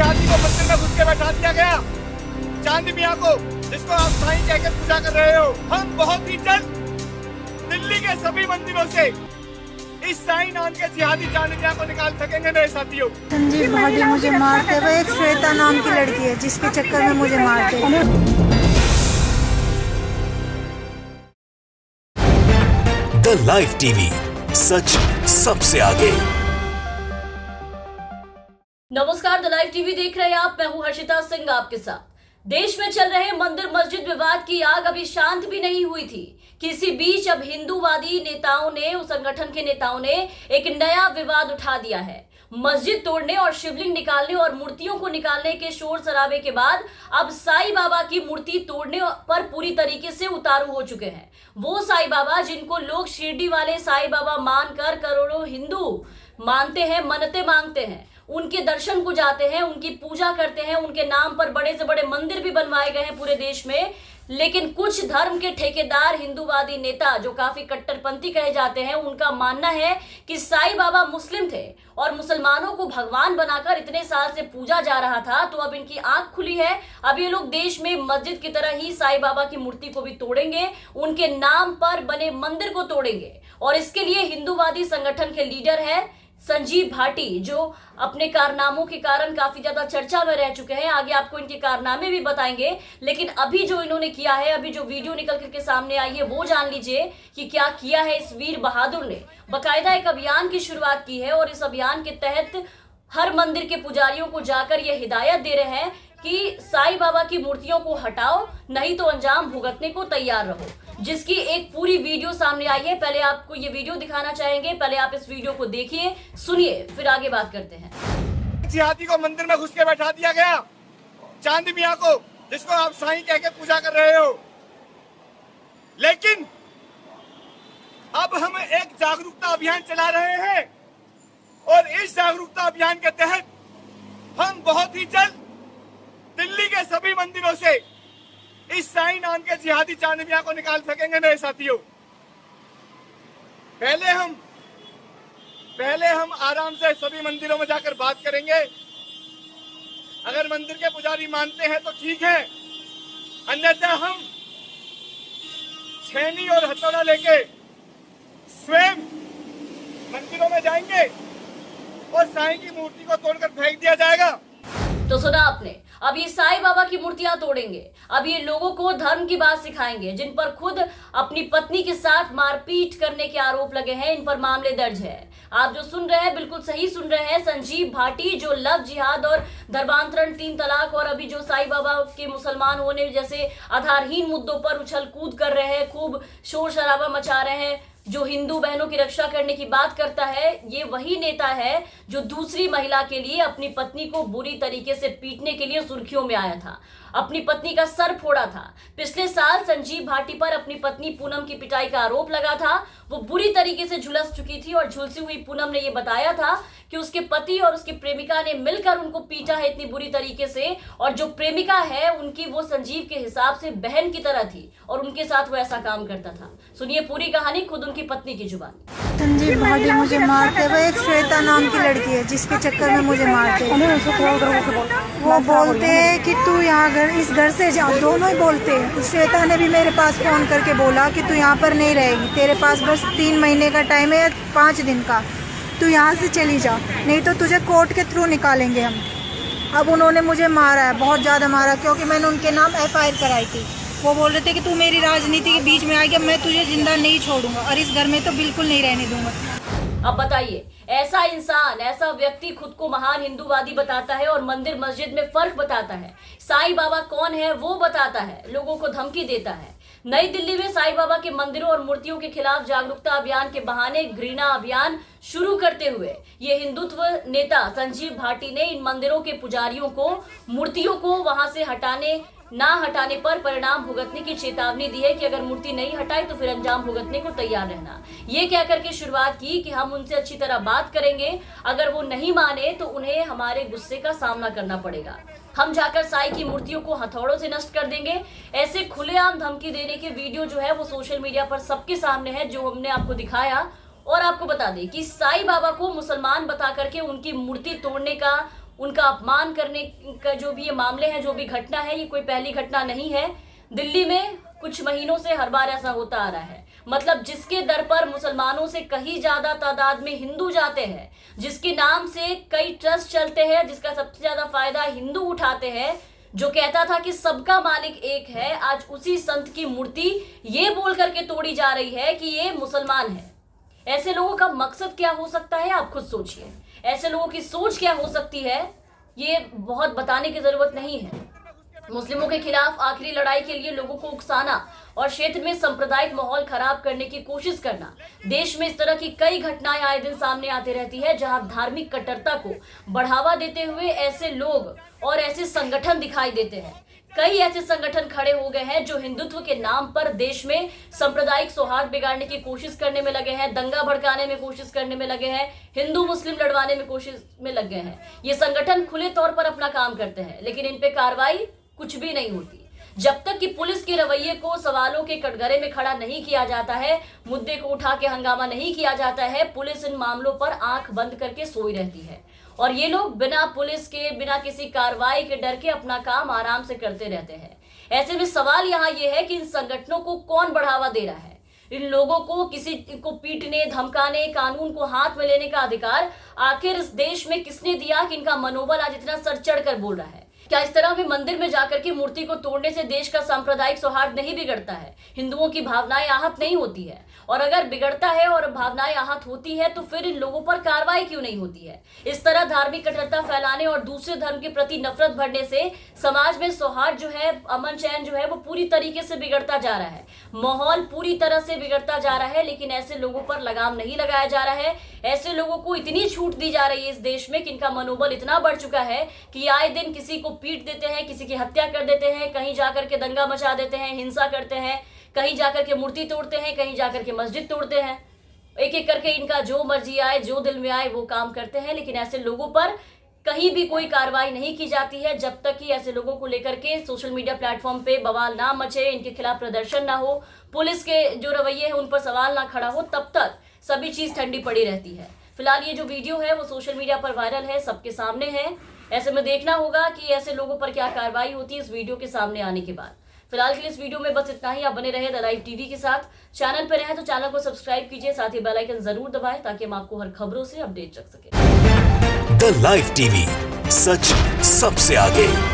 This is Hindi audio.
जिहादी को मंदिर में घुस के बैठा दिया गया, चांद मियां को, जिसको आप साईं कहकर पूजा कर रहे हो। हम बहुत ही जल्द दिल्ली के सभी मंदिरों से इस साईं नाम के जिहादी चांद मियां को निकाल सकेंगे मेरे साथियों। संजीव भाटी मुझे मारते हुए, एक श्वेता नाम की लड़की है जिसके चक्कर में मुझे मारते हैं। द लाइव टीवी, सच सबसे आगे। नमस्कार, द लाइव टीवी देख रहे हैं आप। मैं हूं हर्षिता सिंह आपके साथ। देश में चल रहे मंदिर मस्जिद विवाद की आग अभी शांत भी नहीं हुई थी। किसी बीच अब हिंदूवादी नेताओं ने, उस संगठन के नेताओं ने एक नया विवाद उठा दिया है। मस्जिद तोड़ने और शिवलिंग निकालने और मूर्तियों को निकालने के शोर शराबे के बाद अब साईं बाबा की मूर्ति तोड़ने पर पूरी तरीके से उतारू हो चुके हैं। वो साईं बाबा जिनको लोग शिरडी वाले साईं बाबा मानकर करोड़ों हिंदू मानते हैं, मन्नतें मांगते हैं, उनके दर्शन को जाते हैं, उनकी पूजा करते हैं, उनके नाम पर बड़े से बड़े मंदिर भी बनवाए गए हैं पूरे देश में। लेकिन कुछ धर्म के ठेकेदार हिंदूवादी नेता जो काफी कट्टरपंथी कहे जाते हैं, उनका मानना है कि साईं बाबा मुस्लिम थे और मुसलमानों को भगवान बनाकर इतने साल से पूजा जा रहा था, तो अब इनकी आंख खुली है। अब ये लोग देश में मस्जिद की तरह ही साईं बाबा की मूर्ति को भी तोड़ेंगे, उनके नाम पर बने मंदिर को तोड़ेंगे। और इसके लिए हिंदूवादी संगठन के लीडर है संजीव भाटी, जो अपने कारनामों के कारण काफी ज्यादा चर्चा में रह चुके हैं। आगे आपको इनके कारनामे भी बताएंगे, लेकिन अभी जो इन्होंने किया है, अभी जो वीडियो निकल करके सामने आई है, वो जान लीजिए कि क्या किया है इस वीर बहादुर ने। बकायदा एक अभियान की शुरुआत की है और इस अभियान के तहत हर मंदिर के पुजारियों को जाकर ये हिदायत दे रहे हैं कि साईं बाबा की मूर्तियों को हटाओ, नहीं तो अंजाम भुगतने को तैयार रहो। जिसकी एक पूरी वीडियो सामने आई है। पहले आपको ये वीडियो दिखाना चाहेंगे, पहले आप इस वीडियो को देखिए, सुनिए, फिर आगे बात करते हैं। जिहादी को मंदिर में घुस के बैठा दिया गया, चांद मियां को, जिसको आप साईं कहकर पूजा कर रहे हो। लेकिन अब हम एक जागरूकता अभियान चला रहे हैं और इस जागरूकता अभियान के तहत हम बहुत ही जल्द दिल्ली के सभी मंदिरों से इस साईं नाम के जिहादी चांद मियां को निकाल सकेंगे मेरे साथियों। पहले हम आराम से सभी मंदिरों में जाकर बात करेंगे। अगर मंदिर के पुजारी मानते हैं तो ठीक है, अन्यथा हम छेनी और हथौड़ा लेके स्वयं मंदिरों में जाएंगे और साईं की मूर्ति को तोड़कर फेंक दिया जाएगा। तो सुना आपने, अब ये साईं बाबा की मूर्तियां तोड़ेंगे। अब ये लोगों को धर्म की बात सिखाएंगे। जिन पर खुद अपनी पत्नी के साथ मारपीट करने के आरोप लगे हैं, इन पर मामले दर्ज है। आप जो सुन रहे हैं, बिल्कुल सही सुन रहे हैं। संजीव भाटी, जो लव जिहाद और धर्मांतरण, 3 तलाक और अभी जो साईं बाबा के मुसलमान होने जैसे आधारहीन मुद्दों पर उछल कूद कर रहे हैं, खूब शोर शराबा मचा रहे हैं, जो हिंदू बहनों की रक्षा करने की बात करता है, ये वही नेता है जो दूसरी महिला के लिए अपनी पत्नी को बुरी तरीके से पीटने के लिए सुर्खियों में आया था, अपनी पत्नी का सर फोड़ा था। पिछले साल संजीव भाटी पर अपनी पत्नी पूनम की पिटाई का आरोप लगा था। वो बुरी तरीके से झुलस चुकी थी और झुलसी हुई पूनम ने ये बताया था कि उसके पति और उसकी प्रेमिका ने मिलकर उनको पीटा है इतनी बुरी तरीके से, और जो प्रेमिका है उनकी, वो संजीव के हिसाब से बहन की तरह थी और उनके साथ वो ऐसा काम करता था। सुनिए पूरी कहानी खुद उनकी पत्नी की जुबानी। संजीव भाटी मुझे मारते हुए, एक श्वेता नाम की लड़की है जिसके चक्कर में मुझे मारते हैं। वो बोलते हैं कि तू यहाँ इस घर से जा, दोनों ही बोलते हैं। श्वेता ने भी मेरे पास फोन करके बोला कि तू यहाँ पर नहीं रहेगी, तेरे पास बस 3 महीने का टाइम है या 5 दिन का, तू यहाँ से चली जा, नहीं तो तुझे कोर्ट के थ्रू निकालेंगे हम। अब उन्होंने मुझे मारा है, बहुत ज़्यादा मारा, क्योंकि मैंने उनके नाम FIR कराई थी। वो बोल रहे थे कि तू मेरी राजनीति के बीच में आएगी, मैं तुझे जिंदा नहीं छोड़ूंगा और इस घर में तो बिल्कुल नहीं रहने दूंगा। अब बताइए, ऐसा इंसान, ऐसा व्यक्ति खुद को महान हिंदूवादी बताता है और मंदिर मस्जिद में फर्क बताता है, साईं बाबा कौन है वो बताता है, लोगों को धमकी देता है। नई दिल्ली में साईं बाबा के मंदिरों और मूर्तियों के खिलाफ जागरूकता अभियान के बहाने घृणा अभियान शुरू करते हुए ये हिंदुत्व नेता संजीव भाटी ने इन मंदिरों के पुजारियों को मूर्तियों को वहां से ना हटाने पर परिणाम भुगतने की चेतावनी दी है कि अगर मूर्ति नहीं हटाई तो फिर अंजाम भुगतने को तैयार रहना। ये कह करके शुरुआत की कि हम उनसे अच्छी तरह बात करेंगे, अगर वो नहीं माने तो उन्हें हमारे गुस्से का सामना करना पड़ेगा, हम जाकर साईं की मूर्तियों को हथौड़ों से नष्ट कर देंगे। ऐसे खुलेआम धमकी देने के वीडियो जो है वो सोशल मीडिया पर सबके सामने है, जो हमने आपको दिखाया। और आपको बता दें कि साईं बाबा को मुसलमान बता करके उनकी मूर्ति तोड़ने का, उनका अपमान करने का जो भी ये मामले हैं, जो भी घटना है, ये कोई पहली घटना नहीं है। दिल्ली में कुछ महीनों से हर बार ऐसा होता आ रहा है। मतलब जिसके दर पर मुसलमानों से कहीं ज्यादा तादाद में हिंदू जाते हैं, जिसके नाम से कई ट्रस्ट चलते हैं, जिसका सबसे ज्यादा फायदा हिंदू उठाते हैं, जो कहता था कि सबका मालिक एक है, आज उसी संत की मूर्ति ये बोल करके तोड़ी जा रही है कि ये मुसलमान है। ऐसे लोगों का मकसद क्या हो सकता है, आप खुद सोचिए। ऐसे लोगों की सोच क्या हो सकती है, ये बहुत बताने की जरूरत नहीं है। मुस्लिमों के खिलाफ आखिरी लड़ाई के लिए लोगों को उकसाना और क्षेत्र में सांप्रदायिक माहौल खराब करने की कोशिश करना। देश में इस तरह की कई घटनाएं आए दिन सामने आती रहती है, जहां धार्मिक कट्टरता को बढ़ावा देते हुए ऐसे लोग और ऐसे संगठन दिखाई देते हैं। कई ऐसे संगठन खड़े हो गए हैं जो हिंदुत्व के नाम पर देश में सांप्रदायिक सौहार्द बिगाड़ने की कोशिश करने में लगे हैं, दंगा भड़काने में कोशिश करने में लगे हैं, हिंदू मुस्लिम लड़वाने में कोशिश में लग गए हैं। ये संगठन खुले तौर पर अपना काम करते हैं, लेकिन इन पे कार्रवाई कुछ भी नहीं होती। जब तक कि पुलिस के रवैये को सवालों के कटघरे में खड़ा नहीं किया जाता है, मुद्दे को उठा के हंगामा नहीं किया जाता है, पुलिस इन मामलों पर आंख बंद करके सोई रहती है। और ये लोग बिना पुलिस के, बिना किसी कार्रवाई के डर के अपना काम आराम से करते रहते हैं। ऐसे में सवाल यहाँ ये है कि इन संगठनों को कौन बढ़ावा दे रहा है? इन लोगों को किसी को पीटने, धमकाने, कानून को हाथ में लेने का अधिकार आखिर इस देश में किसने दिया कि इनका मनोबल आज इतना सर चढ़कर बोल रहा है? क्या इस तरह में मंदिर में जाकर के मूर्ति को तोड़ने से देश का सांप्रदायिक सौहार्द नहीं बिगड़ता है? हिंदुओं की भावनाएं आहत नहीं होती है? और अगर बिगड़ता है और भावनाएं आहत होती है तो फिर इन लोगों पर कार्रवाई क्यों नहीं होती है? इस तरह धार्मिक कट्टरता फैलाने और दूसरे धर्म के प्रति नफरत भरने से समाज में सौहार्द जो है, अमन चैन जो है, वो पूरी तरीके से बिगड़ता जा रहा है। माहौल पूरी तरह से बिगड़ता जा रहा है, लेकिन ऐसे लोगों पर लगाम नहीं लगाया जा रहा है। ऐसे लोगों को इतनी छूट दी जा रही है इस देश में कि इनका मनोबल इतना बढ़ चुका है कि आए दिन किसी को पीट देते हैं, किसी की हत्या कर देते हैं, कहीं जाकर के दंगा मचा देते हैं, हिंसा करते हैं, कहीं जाकर के मूर्ति तोड़ते हैं, कहीं जाकर के मस्जिद तोड़ते हैं। एक एक करके इनका जो मर्जी आए, जो दिल में आए वो काम करते हैं, लेकिन ऐसे लोगों पर कहीं भी कोई कार्रवाई नहीं की जाती है जब तक कि ऐसे लोगों को लेकर के सोशल मीडिया प्लेटफॉर्म पे बवाल ना मचे, इनके खिलाफ प्रदर्शन ना हो, पुलिस के जो रवैये है उन पर सवाल ना खड़ा हो, तब तक सभी चीज ठंडी पड़ी रहती है। फिलहाल ये जो वीडियो है वो सोशल मीडिया पर वायरल है, सबके सामने है। ऐसे में देखना होगा कि ऐसे लोगों पर क्या कार्रवाई होती है इस वीडियो के सामने आने के बाद। फिलहाल के लिए इस वीडियो में बस इतना ही। आप बने रहे द लाइव टीवी के साथ। चैनल पर रहे तो चैनल को सब्सक्राइब कीजिए, साथ ही बेल आइकन जरूर दबाएं ताकि हम आपको हर खबरों से अपडेट रख सकें। द लाइव टीवी, सच सबसे आगे।